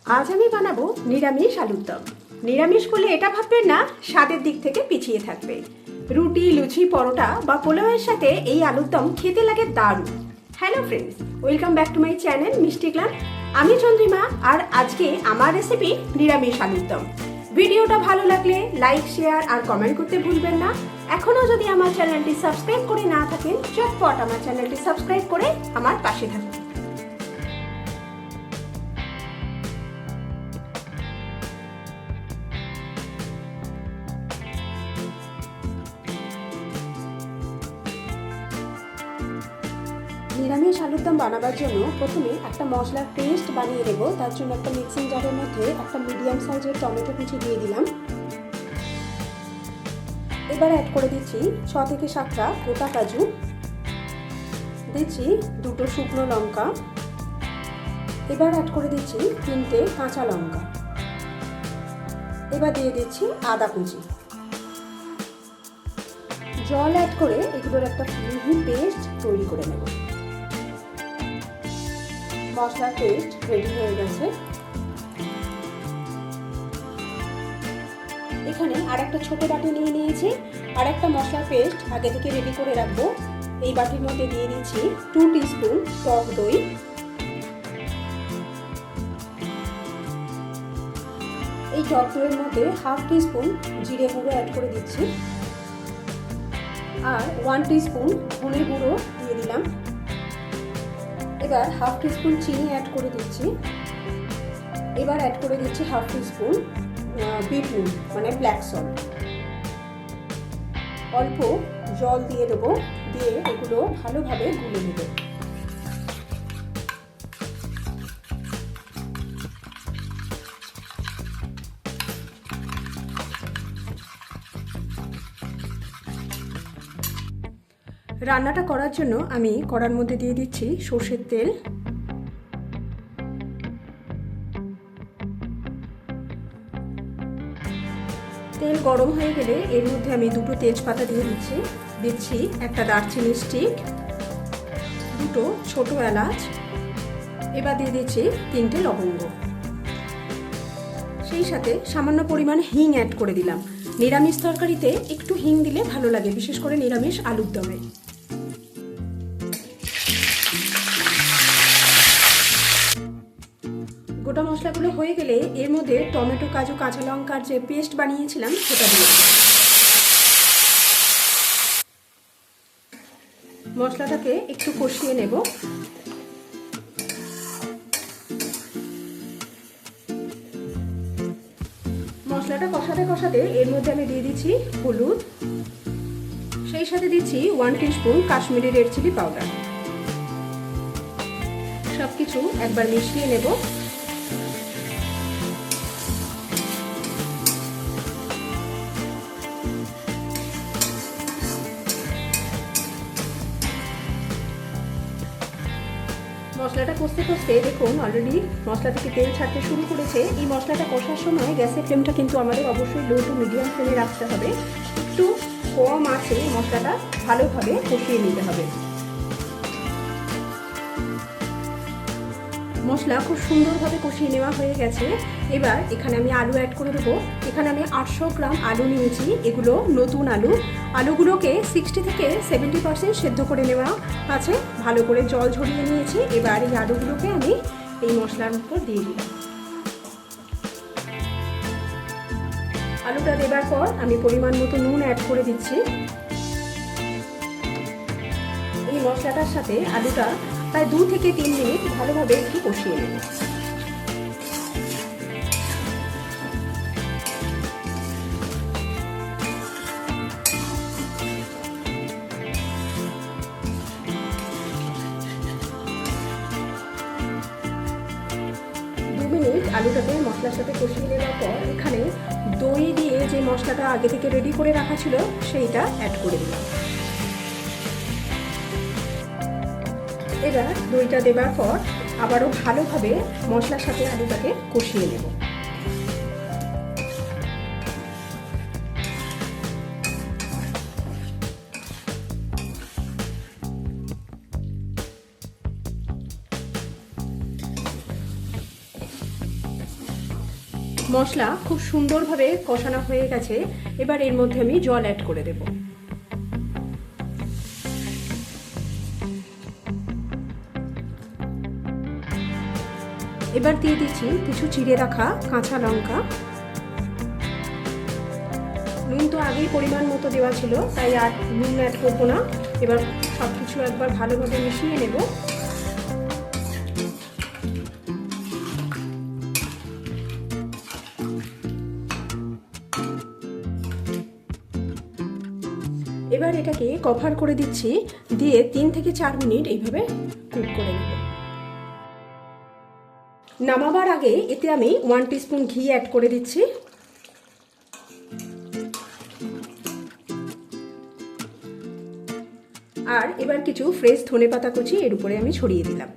আজ আমি বানাবো নিরামিষ আলুর দম। নিরামিষ করলে এটা ভাববেন না স্বাদের দিক থেকে পিছিয়ে থাকবে। রুটি, লুচি, পরোটা বা পোলাওয়ের সাথে এই আলুর দম খেতে লাগে দারুণ। Hello friends, welcome back to my channel মিষ্টি গ্লান। আমি চন্দ্রিমা, আর আজকে আমার রেসিপি নিরামিষ আলুর দম। ভিডিওটা ভালো লাগলে লাইক, শেয়ার আর কমেন্ট করতে ভুলবেন না। এখনো যদি আমার চ্যানেলটি সাবস্ক্রাইব করে না থাকেন, চটপট আমার চ্যানেলটি সাবস্ক্রাইব করে আমার পাশে থাকুন। নিরামিষ আলুর দম বানাবার জন্য প্রথমে একটা মশলার পেস্ট বানিয়ে নেব। তার জন্য একটা মিক্সিং জারের মধ্যে একটা মিডিয়াম সাইজের টমেটো কুচি দিয়ে দিলাম। এবার অ্যাড করে দিচ্ছি 6 থেকে 7টা গোটা কাজু, দিচ্ছি 2টো শুকনো লঙ্কা, এবার অ্যাড করে দিচ্ছি 3টে কাঁচা লঙ্কা, এবার দিয়ে দিচ্ছি আদা কুচি। জল অ্যাড করে এগুলোর একটা মিহি পেস্ট তৈরি করে নেব। মশলার পেস্ট রেডি হয়ে গেছে। এখানে আর একটা ছোট বাটি নিয়ে নিয়েছি, আর একটা মশলার পেস্ট আগে থেকে রেডি করে রাখবো। এই বাটির মধ্যে দিয়ে দিচ্ছি 2 টিস্পুন টক দই, এই টক দইয়ের মধ্যে 1/2 টিস্পুন জিরে গুঁড়ো অ্যাড করে দিচ্ছি, আর 1 টিস্পুন ধনে গুঁড়ো দিয়ে দিলাম। এবার 1/2 টিস্পুন চিনি অ্যাড করে দিচ্ছি। এবার অ্যাড করে দিচ্ছি 1/2 টিস্পুন বিট নুন মানে ব্ল্যাক সল্ট। অল্প জল দিয়ে দেবো, দিয়ে এগুলো ভালোভাবে গুলে নেব। রান্নাটা করার জন্য আমি কড়ার মধ্যে দিয়ে দিচ্ছি সর্ষের তেল। তেল গরম হয়ে গেলে এর মধ্যে আমি 2টো তেজপাতা দিয়ে দিচ্ছি একটা দারচিনি স্টিক, 2টো ছোট এলাচ, এবার দিয়ে দিচ্ছি 3টে লবঙ্গ, সেই সাথে সামান্য পরিমাণ হিং অ্যাড করে দিলাম। নিরামিষ তরকারিতে একটু হিং দিলে ভালো লাগে, বিশেষ করে নিরামিষ আলুর দমে। গোটা মশলাগুলো হয়ে গেলে এর মধ্যে টমেটো, কাজু, কাঁচা লঙ্কার যে পেস্ট বানিয়েছিলাম সেটা দিয়ে মশলাটাকে একটু কষিয়ে নেব। মশলাটা কষাতে কষাতে এর মধ্যে আমি দিয়ে দিচ্ছি হলুদ, সেই সাথে দিচ্ছি 1 teaspoon Kashmiri red chili powder. সবকিছু একবার মিশিয়ে নেব। মশলাটা কষতে কষতে দেখুন অলরেডি মশলা থেকে তেল ছাড়তে শুরু করেছে। এই মশলাটা কষার সময় গ্যাসের ফ্লেমটা কিন্তু আমাদের অবশ্যই লো টু মিডিয়াম ফ্লেমে রাখতে হবে। একটু কম আছে মশলাটা ভালোভাবে কষিয়ে নিতে হবে। মশলা খুব সুন্দরভাবে কষিয়ে নেওয়া হয়ে গেছে। এবার এখানে আমি আলু অ্যাড করে দেবো। এখানে আমি 800 গ্রাম আলু নিয়েছি। এগুলো নতুন আলু। আলুগুলোকে 60 থেকে 70% সেদ্ধ করে নেওয়া আছে, ভালো করে জল ঝরিয়ে নিয়েছি। এবার এই আলুগুলোকে আমি এই মশলার উপর দিয়ে দিলাম। আলুটা দেবার পর আমি পরিমাণ মতো নুন অ্যাড করে দিচ্ছি। এই মশলাটার সাথে আলুটা প্রায় 2 থেকে 3 মিনিট ভালোভাবে একটু কষিয়ে নেব। আলুটাকে মশলার সাথে কষিয়ে নেওয়ার পর এখানে দই দিয়ে যে মশলাটা আগে থেকে রেডি করে রাখা ছিল সেইটা অ্যাড করে দিলাম। এবার দইটা দেবার পর আবারও ভালোভাবে মশলার সাথে আলুটাকে কষিয়ে নেব। মশলা খুব সুন্দরভাবে কষানো হয়ে গেছে। এবার এর মধ্যে আমি জল অ্যাড করে দেব। এবার দিয়ে দিচ্ছি কিছু চিড়ে রাখা কাঁচা লঙ্কা। নুন তো আগেই পরিমাণ মতো দেওয়া ছিল, তাই আর নুন অ্যাড করবো না। এবার সব কিছু একবার ভালোভাবে মিশিয়ে নেব। এবার এটাকে কভার করে দিচ্ছি, দিয়ে 3 থেকে 4 মিনিট এইভাবে কুক করে নেব। নামাবার আগে এতে আমি 1 টিস্পুন ঘি অ্যাড করে দিচ্ছি। আর এবার কিছু ফ্রেশ ধনেপাতা কুচি এর উপরে আমি ছড়িয়ে দিলাম।